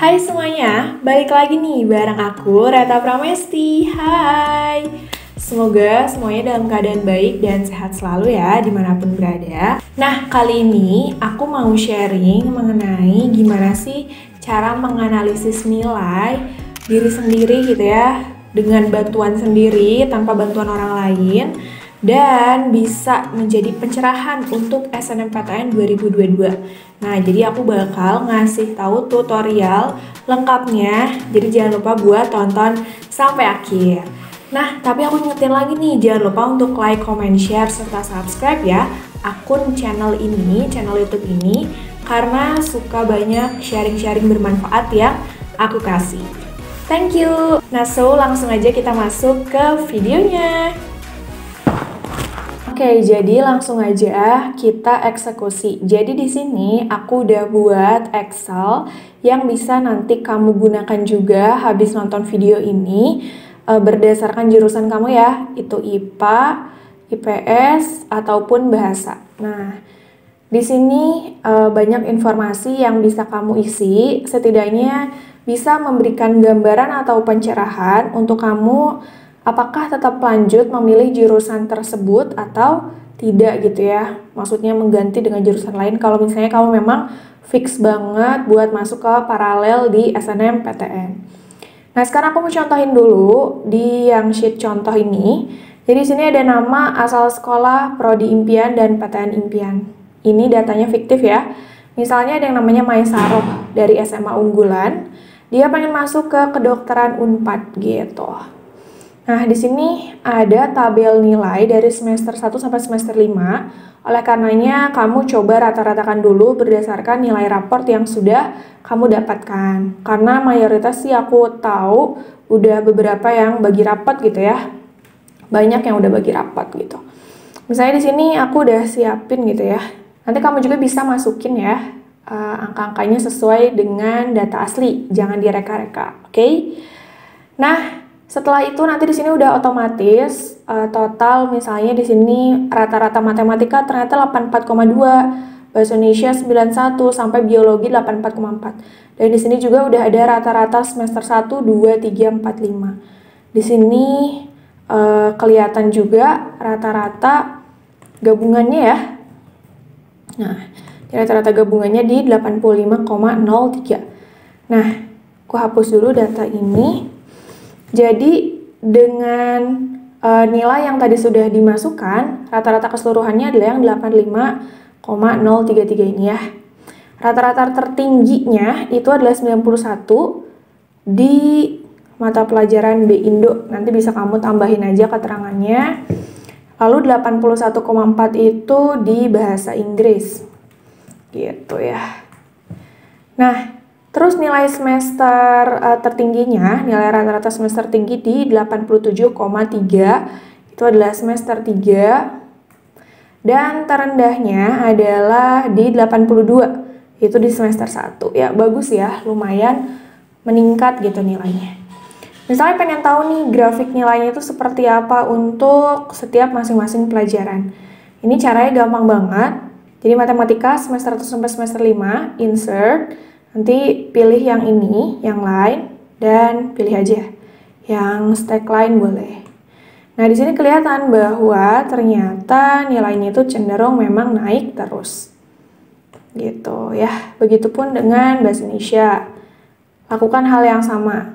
Hai semuanya, balik lagi nih bareng aku Reta Pramesti. Hai, semoga semuanya dalam keadaan baik dan sehat selalu ya dimanapun berada. Nah, kali ini aku mau sharing mengenai gimana sih cara menganalisis nilai diri sendiri gitu ya, dengan bantuan sendiri tanpa bantuan orang lain, dan bisa menjadi pencerahan untuk SNMPTN 2022. Nah, jadi aku bakal ngasih tahu tutorial lengkapnya. Jadi jangan lupa buat tonton sampai akhir. Nah, tapi aku ingetin lagi nih, jangan lupa untuk like, comment, share, serta subscribe ya akun channel YouTube ini, karena suka banyak sharing-sharing bermanfaat yang aku kasih. Thank you. Nah, langsung aja kita masuk ke videonya. Oke, jadi langsung aja kita eksekusi. Jadi di sini aku udah buat Excel yang bisa nanti kamu gunakan juga habis nonton video ini berdasarkan jurusan kamu ya, itu IPA, IPS ataupun bahasa. Nah, di sini banyak informasi yang bisa kamu isi, setidaknya bisa memberikan gambaran atau pencerahan untuk kamu apakah tetap lanjut memilih jurusan tersebut atau tidak gitu ya. Maksudnya mengganti dengan jurusan lain kalau misalnya kamu memang fix banget buat masuk ke paralel di SNMPTN. Nah, sekarang aku mau contohin dulu di yang sheet contoh ini. Jadi di sini ada nama, asal sekolah, prodi impian, dan PTN impian. Ini datanya fiktif ya. Misalnya ada yang namanya Maesaroh dari SMA unggulan. Dia pengen masuk ke kedokteran Unpad gitu. Nah, di sini ada tabel nilai dari semester 1 sampai semester 5. Oleh karenanya, kamu coba rata-ratakan dulu berdasarkan nilai raport yang sudah kamu dapatkan. Karena mayoritas sih aku tahu udah beberapa yang bagi raport gitu ya. Banyak yang udah bagi raport gitu. Misalnya di sini aku udah siapin gitu ya. Nanti kamu juga bisa masukin ya angka-angkanya sesuai dengan data asli, jangan direka-reka, oke? Nah, setelah itu nanti di sini udah otomatis total, misalnya di sini rata-rata matematika ternyata 84,2, bahasa Indonesia 91 sampai biologi 84,4. Dan di sini juga udah ada rata-rata semester 1, 2, 3, 4, 5. Di sini kelihatan juga rata-rata gabungannya ya. Nah, rata-rata gabungannya di 85,03. Nah, aku hapus dulu data ini. Jadi dengan nilai yang tadi sudah dimasukkan, rata-rata keseluruhannya adalah yang 85,033 ini ya. Rata-rata tertingginya itu adalah 91 di mata pelajaran B Indo. Nanti bisa kamu tambahin aja keterangannya. Lalu 81,4 itu di bahasa Inggris. Gitu ya. Nah, terus nilai semester tertingginya, nilai rata-rata semester tinggi di 87,3, itu adalah semester 3. Dan terendahnya adalah di 82, itu di semester 1. Ya, bagus ya, lumayan meningkat gitu nilainya. Misalnya pengen tahu nih grafik nilainya itu seperti apa untuk setiap masing-masing pelajaran. Ini caranya gampang banget. Jadi matematika semester 1 sampai semester 5, insert, nanti pilih yang ini, yang line, dan pilih aja yang stack line boleh. Nah, di sini kelihatan bahwa ternyata nilainya itu cenderung memang naik terus. Gitu ya. Begitupun dengan bahasa Indonesia. Lakukan hal yang sama.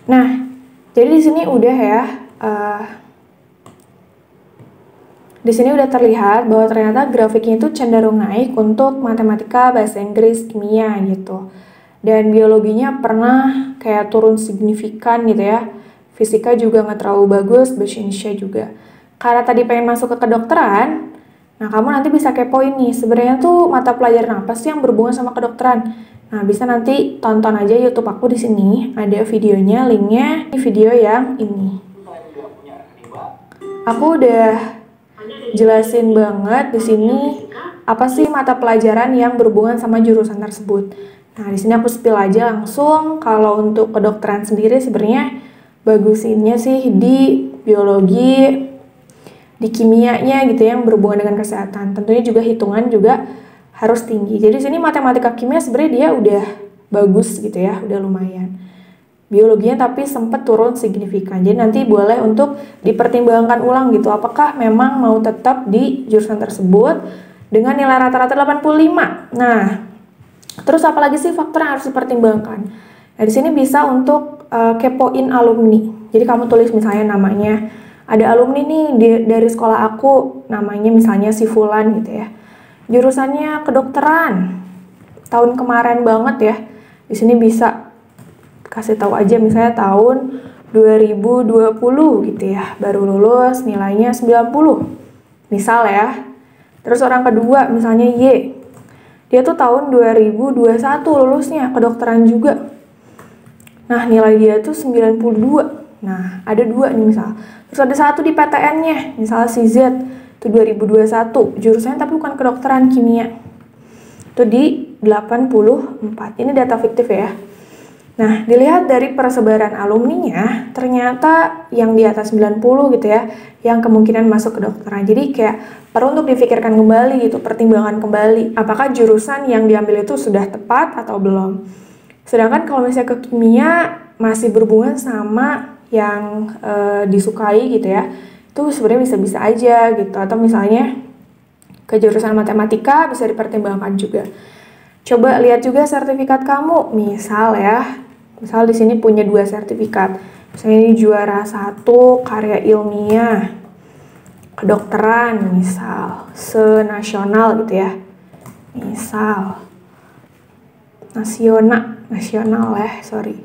Nah, jadi di sini udah ya, di sini udah terlihat bahwa ternyata grafiknya itu cenderung naik untuk matematika, bahasa Inggris, kimia gitu. Dan biologinya pernah kayak turun signifikan gitu ya. Fisika juga nggak terlalu bagus, bahasa Indonesia juga. Karena tadi pengen masuk ke kedokteran, nah kamu nanti bisa kepoin nih, sebenarnya tuh mata pelajaran apa sih yang berhubungan sama kedokteran? Nah, bisa nanti tonton aja YouTube aku di sini, ada videonya, linknya di video yang ini. Aku udah jelasin banget di sini apa sih mata pelajaran yang berhubungan sama jurusan tersebut. Nah, di sini aku spill aja langsung. Kalau untuk kedokteran sendiri sebenarnya bagusinnya sih di biologi, di kimianya gitu yang berhubungan dengan kesehatan. Tentunya juga hitungan juga harus tinggi. Jadi sini matematika kimia sebenarnya dia udah bagus gitu ya, udah lumayan. Biologinya tapi sempat turun signifikan. Jadi nanti boleh untuk dipertimbangkan ulang gitu. Apakah memang mau tetap di jurusan tersebut dengan nilai rata-rata 85. Nah, terus apalagi sih faktor yang harus dipertimbangkan? Nah, di sini bisa untuk kepoin alumni. Jadi kamu tulis misalnya namanya, ada alumni nih dari sekolah aku, namanya misalnya si Fulan gitu ya. Jurusannya kedokteran. Tahun kemarin banget ya. Di sini bisa kasih tahu aja misalnya tahun 2020 gitu ya. Baru lulus nilainya 90. Misal ya. Terus orang kedua misalnya Y. Dia tuh tahun 2021 lulusnya, kedokteran juga. Nah, nilai dia tuh 92. Nah, ada 2 nih misal. Terus ada 1 di PTN-nya, misalnya si Z, itu 2021. Jurusannya tapi bukan kedokteran, kimia. Itu di 84. Ini data fiktif ya. Nah, dilihat dari persebaran alumninya, ternyata yang di atas 90 gitu ya, yang kemungkinan masuk kedokteran. Jadi kayak perlu untuk difikirkan kembali gitu, pertimbangan kembali. Apakah jurusan yang diambil itu sudah tepat atau belum? Sedangkan kalau misalnya ke kimia masih berhubungan sama yang disukai gitu ya, itu sebenarnya bisa-bisa aja gitu. Atau misalnya ke jurusan matematika bisa dipertimbangkan juga. Coba lihat juga sertifikat kamu, misal di sini punya 2 sertifikat. Misalnya ini juara 1 karya ilmiah kedokteran misal, senasional gitu ya. Misal nasional sorry.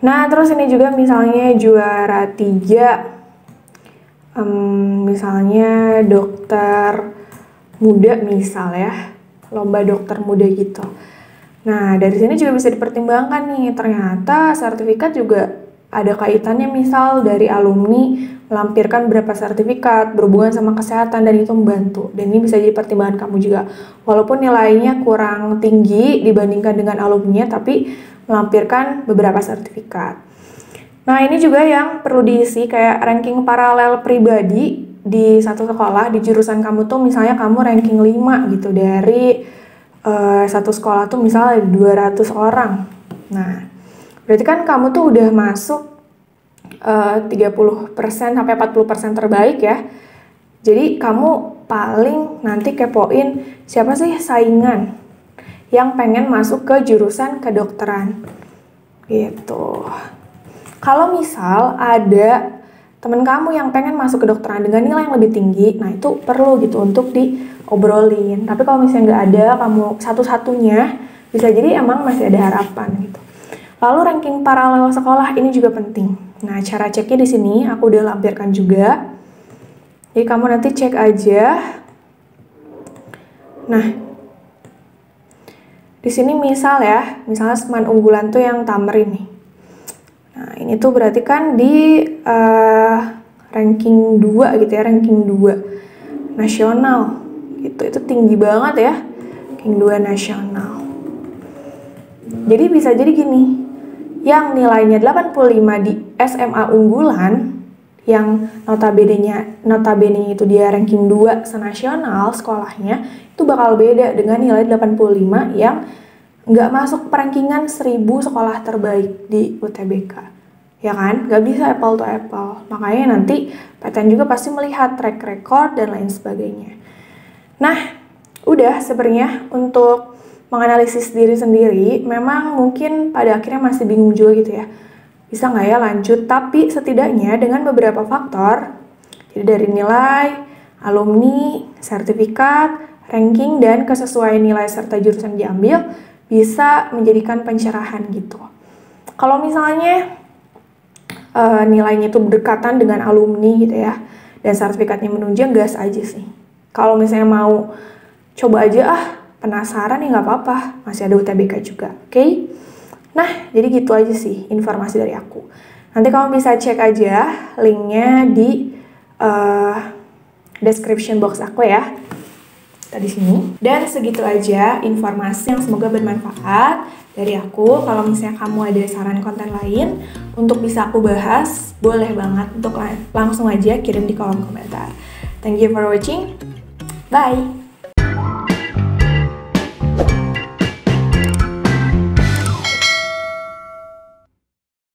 Nah, terus ini juga misalnya juara 3 misalnya dokter muda misal ya, lomba dokter muda gitu. Nah, dari sini juga bisa dipertimbangkan nih, ternyata sertifikat juga ada kaitannya, misal dari alumni melampirkan berapa sertifikat berhubungan sama kesehatan dan itu membantu. Dan ini bisa jadi pertimbangan kamu juga. Walaupun nilainya kurang tinggi dibandingkan dengan alumni, tapi melampirkan beberapa sertifikat. Nah, ini juga yang perlu diisi kayak ranking paralel pribadi di satu sekolah, di jurusan kamu tuh misalnya kamu ranking 5 gitu dari satu sekolah tuh misalnya ada 200 orang. Nah, berarti kan kamu tuh udah masuk 30% sampai 40% terbaik ya. Jadi kamu paling nanti kepoin siapa sih saingan yang pengen masuk ke jurusan kedokteran gitu. Kalau misal ada temen kamu yang pengen masuk kedokteran dengan nilai yang lebih tinggi, nah itu perlu gitu untuk diobrolin. Tapi kalau misalnya nggak ada, kamu satu-satunya, bisa jadi emang masih ada harapan gitu. Lalu ranking paralel sekolah ini juga penting. Nah, cara ceknya di sini aku udah lampirkan juga. Jadi kamu nanti cek aja. Nah, di sini misalnya seman unggulan tuh yang Tamrin nih. Nah, ini tuh berarti kan di ranking 2 gitu ya, ranking 2 nasional gitu. Itu tinggi banget ya, ranking 2 nasional. Jadi bisa jadi gini, yang nilainya 85 di SMA unggulan, yang notabene itu dia ranking 2 senasional sekolahnya, itu bakal beda dengan nilai 85 yang nggak masuk perankingan 1000 sekolah terbaik di UTBK. Ya kan? Nggak bisa apple to apple. Makanya nanti PTN juga pasti melihat track record dan lain sebagainya. Nah, udah sebenarnya untuk menganalisis diri sendiri, memang mungkin pada akhirnya masih bingung juga gitu ya. Bisa nggak ya lanjut? Tapi setidaknya dengan beberapa faktor, jadi dari nilai, alumni, sertifikat, ranking, dan kesesuaian nilai serta jurusan diambil, bisa menjadikan pencerahan gitu. Kalau misalnya nilainya itu berdekatan dengan alumni gitu ya, dan sertifikatnya menunjang, gas aja sih. Kalau misalnya mau coba aja penasaran ya nggak apa-apa, masih ada UTBK juga, oke? Nah, jadi gitu aja sih informasi dari aku. Nanti kamu bisa cek aja linknya di description box aku ya. bisa di sini. Dan segitu aja informasi yang semoga bermanfaat dari aku. Kalau misalnya kamu ada saran konten lain untuk bisa aku bahas, boleh banget untuk langsung aja kirim di kolom komentar. Thank you for watching. Bye!